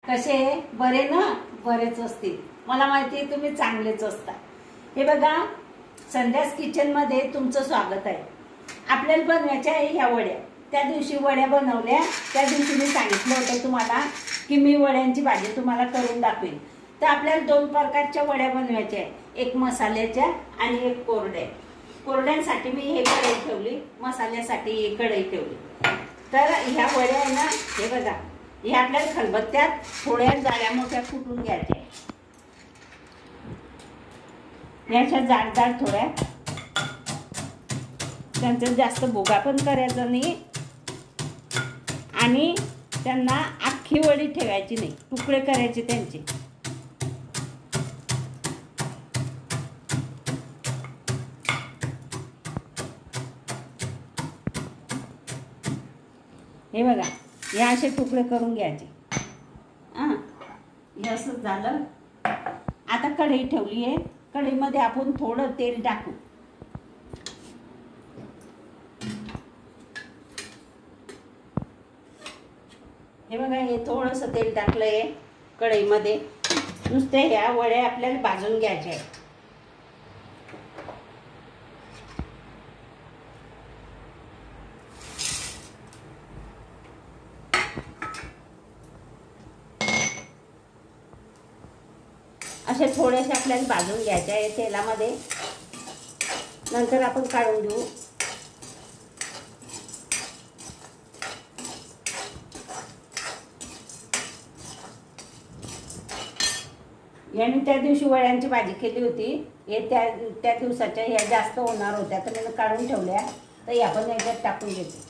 कसे बरे ना? बरेच असतील, मला माहिती आहे तुम्ही चांगलेच असता। हे बघा, संध्यास किचन मध्ये तुमचं स्वागत आहे। आपल्याला बनवायच्या आहे ह्या वड्या। त्या दिवशी वड्या बनवल्या, त्या दिवशी मी सांगितलं होतं तुम्हाला की मी वड्यांची भाजी तुम्हाला करून दाखवेन। तर आपल्याला दोन प्रकारच्या वड्या बनवायच्या आहे, एक मसाल्याच्या आणि एक कोरड्या। कोरड्यांसाठी मी हे कढई ठेवली, मसाल्यासाठी ही कढई ठेवली। तर ह्या वड्या आहे ना, हे बघा, हे आपल्याला खलबत्त्यात थोड्या जाड्या मोठ्या कुटून घ्यायच्या। याच्या जाड जाड थोड्या, त्यांचा जास्त भोगा पण करायचा नाही आणि त्यांना अख्खी वडी ठेवायची नाही, तुकडे करायचे त्यांचे। हे बघा, हे असे तुकडे करून घ्यायचे। हे असं झालं। आता कढई ठेवली आहे, कढईमध्ये आपण थोडं तेल टाकू। हे बघा, हे थोडंसं तेल टाकलंय कढईमध्ये। नुसते ह्या वड्या आपल्याला भाजून घ्यायच्या आहेत। असे थोडेसे आपल्याला भाजून घ्यायचे आहे तेलामध्ये, नंतर आपण काढून घेऊ। यांनी त्या दिवशी वड्यांची भाजी केली होती, हे त्या दिवसाच्या ह्या जास्त होणार होत्या, तर मी काढून ठेवल्या। तर आपण याच्यात टाकून घेते।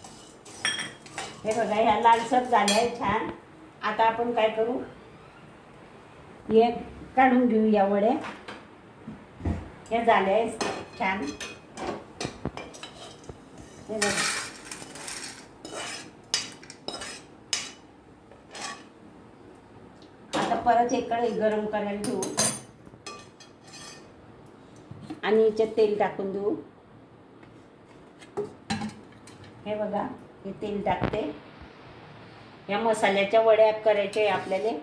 हे बघा, ह्या लालसर झाल्या आहे छान। आता आपण काय करू, हे काढून घेऊ या वड्या। या झाल्या आहेत छान। हे बघा, आता परत एक कढई गरम करायला घेऊ आणि याच्यात तेल टाकून देऊ। हे बघा, हे तेल टाकते। या मसाल्याच्या वड्या करायच्या आपल्याला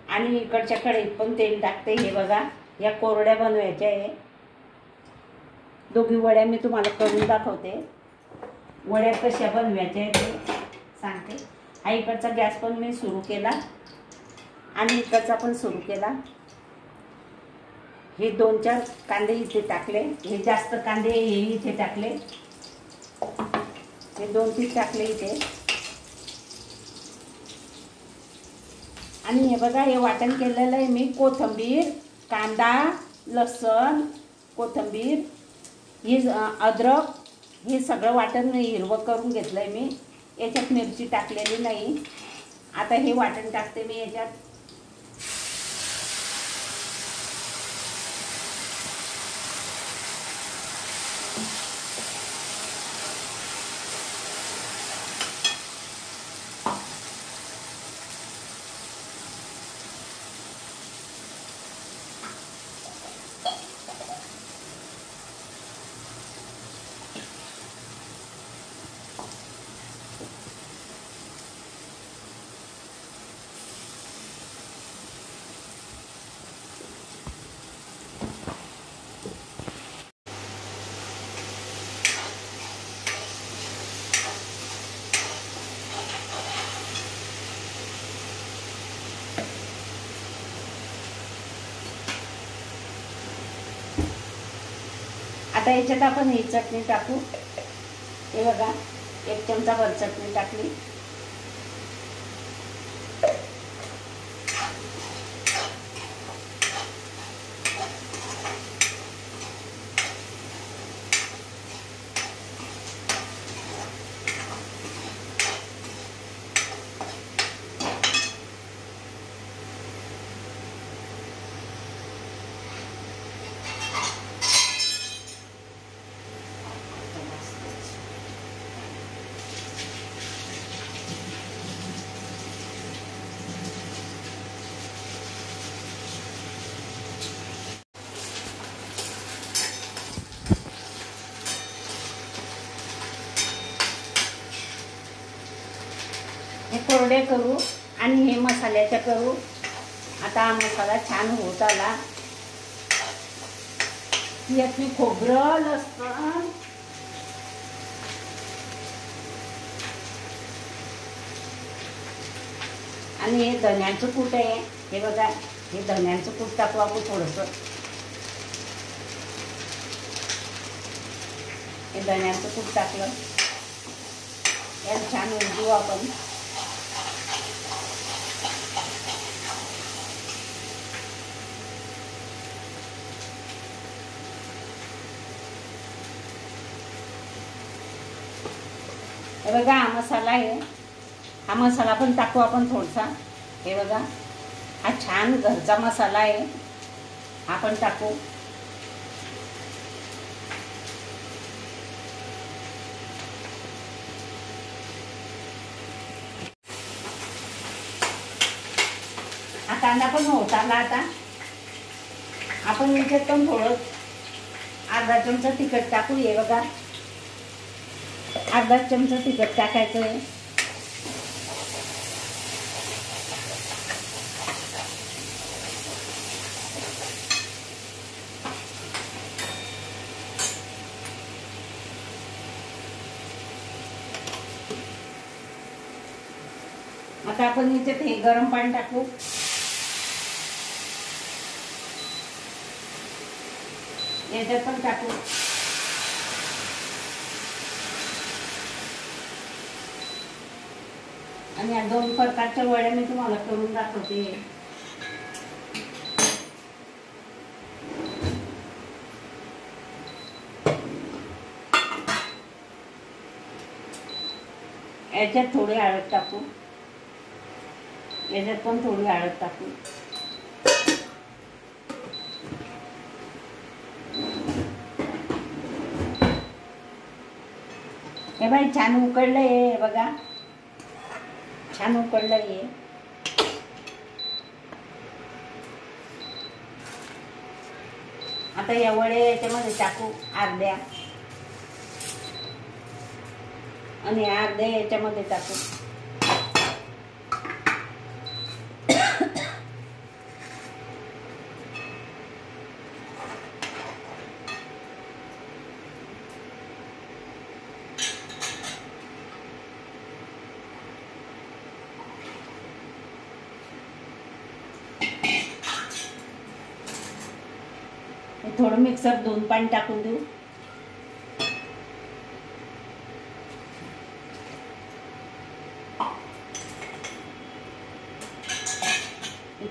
आणि इकडच्या कढईत पण तेल टाकते। हे बघा, या कोरड्या बनवायच्या आहे। दोघी वड्या मी तुम्हाला करून दाखवते। वड्या कशा बनवायच्या ते सांगते। हा इकडचा गॅस पण मी सुरू केला आणि इकडचा पण सुरू केला। हे 2-4 कांदे इथे टाकले, हे जास्त कांदे हे इथे टाकले, हे 2-3 टाकले इथे। आणि हे बघा, हे वाटण केलेलं आहे मी। कोथिंबीर, कांदा, लसूण, कोथिंबीर, हे अद्रक, हे सगळं वाटण हिरवं करून घेतलंय मी। याच्यात मिरची टाकलेली नाही। आता हे वाटण टाकते मी याच्यात। आता याच्यात आपण ही चटणी टाकू। हे बघा, 1 चमचा भर चटणी टाकली। हे कोरडे करू आणि हे मसाल्याचं करू. आता हा मसाला छान होत आला. यात मी खोबरं, लसूण आणि हे धन्याचं कूट आहे. हे बघा, हे धन्याचं कूट टाकू आपण थोडंसं. हे धन्याचं कूट टाकलं, यात छान उलटू आपण. हे बघा, हा मसाला आहे. हा मसाला पण टाकू आपण थोडासा. हे बघा, हा छान घरचा मसाला आहे, हा पण टाकू. हा कांदा पण होत आला. आता आपण याच्यात पण थोडं अर्धा चमचा तिखट टाकू. हे बघा, अर्धा चमचा तिखट टाकायचं आहे. आता आपण याच्यात हे गरम पाणी टाकू. याच्यात पण टाकू. आणि या 2 प्रकारच्या वड्या मी तुम्हाला करून दाखवते. याच्यात थोडी हळद टाकू. याच्यात पण थोडी हळद टाकू. हे बाई छान उकडलंय. हे बघा, छान उकडलंय. आता या वड्या याच्यामध्ये टाकू अर्ध्या, आणि अर्ध्या याच्यामध्ये टाकू. थोडं मिक्सर धुवून पाणी टाकून देऊ.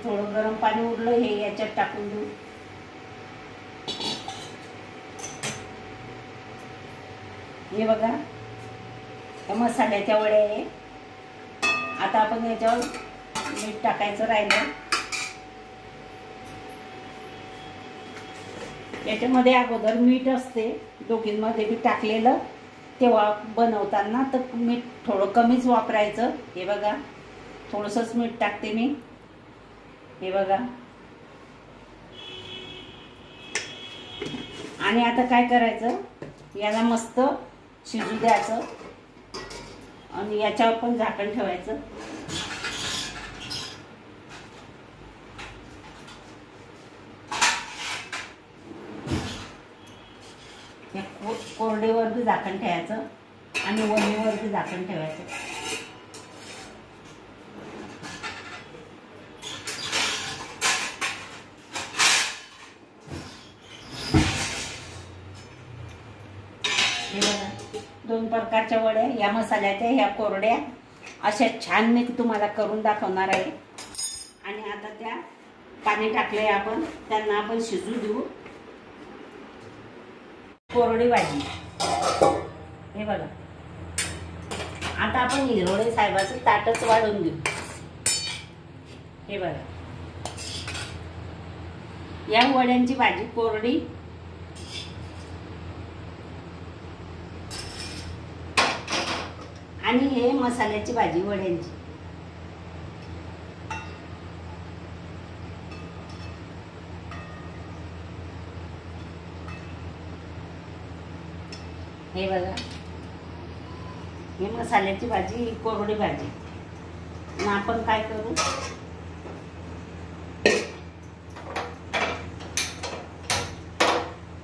थोडं गरम पाणी उरलं, हे याच्यात टाकून देऊ. हे बघा, या मसाल्याच्या वड्या आहे. आता आपण याच्यावर मीठ टाकायचं राहिलं. याच्यामध्ये अगोदर मीठ असते, दोघींमध्ये बी टाकलेलं तेव्हा बनवताना, तर मीठ थोडं कमीच वापरायचं. हे बघा, थोडंसंच मीठ टाकते मी. हे बघा, आणि आता काय करायचं, याला मस्त शिजू द्यायचं आणि याच्यावर पण झाकण ठेवायचं. कोरडेवरती झाकण ठेवायचं आणि वरणीवरती झाकण ठेवायचं. हे बघा, 2 प्रकारच्या वड्या, या मसाल्याच्या, ह्या कोरड्या, अशा छान मी तुम्हाला करून दाखवणार आहे. आणि आता त्या पाणी टाकलंय आपण, त्यांना आपण शिजू देऊ. कोरडी भाजी. हे बघा, आता आपण हिरोडे साहेबाचं ताटच वाढून देऊ. हे बघा, या वड्यांची भाजी कोरडी. आणि हे मसाल्याची भाजी वड्यांची. हे बघा, ही मसाल्याची भाजी, ही कोरडी भाजी. आपण काय करू,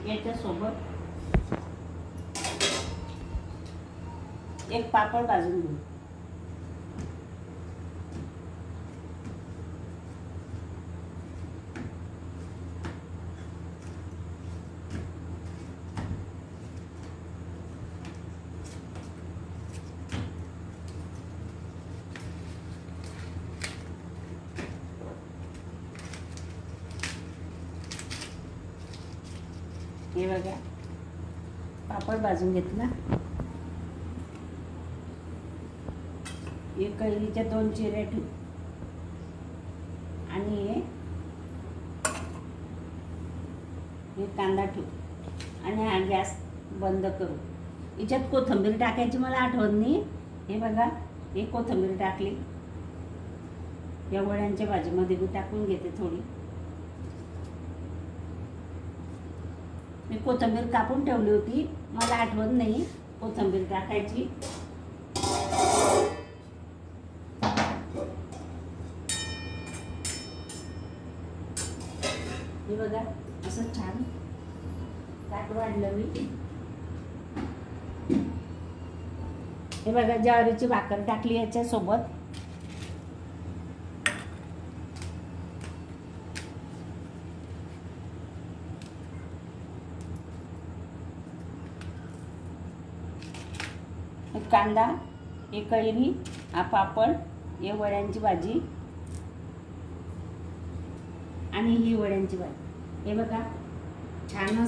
याच्यासोबत एक पापड भाजून घेऊ. हे बघा पापड भाजून घेतला. एक कैरीच्या 2 चिऱ्या ठेवू आणि हे कांदा ठेवू आणि हा गॅस बंद करू. याच्यात कोथिंबीर टाकायची मला आठवत नाही. हे बघा हे कोथिंबीर टाकली. या वड्यांच्या भाजीमध्ये मी टाकून घेते थोडी. मी कोथिंबीर कापून ठेवली होती, मला आठवत नाही कोथिंबीर टाकायची. हे बघा असं छान ताट वाढलं मी. हे बघा ज्वारीची भाकर टाकली याच्यासोबत. कांदा, हे कैरी, हा पापड, हे वड्यांची भाजी आणि ही वड्यांची भाजी. हे बघा छान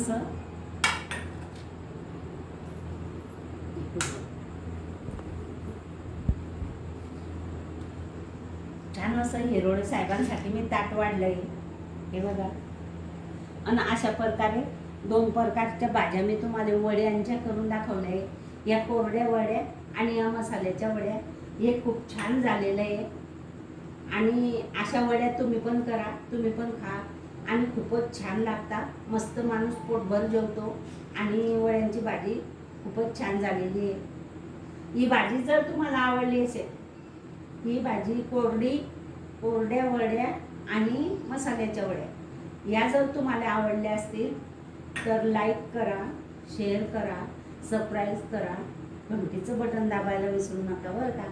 असं हिरोळे साहेबांसाठी मी ताट वाढलंय. हे बघा आणि अशा प्रकारे 2 प्रकारच्या भाज्या मी तुम्हाला वड्यांच्या करून दाखवल्या. या कोरड्या वड्या आणि या मसाल्याच्या वड्या. हे खूप छान झालेलं आहे आणि अशा वड्या तुम्ही पण करा, तुम्ही पण खा आणि खूपच छान लागतात. मस्त माणूस पोटभर जेवतो आणि वड्यांची भाजी खूपच छान झालेली आहे. ही भाजी जर तुम्हाला आवडली असेल, ही भाजी कोरड्या वड्या आणि मसाल्याच्या वड्या या जर तुम्हाला आवडल्या असतील तर लाईक करा, शेअर करा, सबस्क्राईब करा, घंटीचं बटन दाबायला विसरू नका बरं का.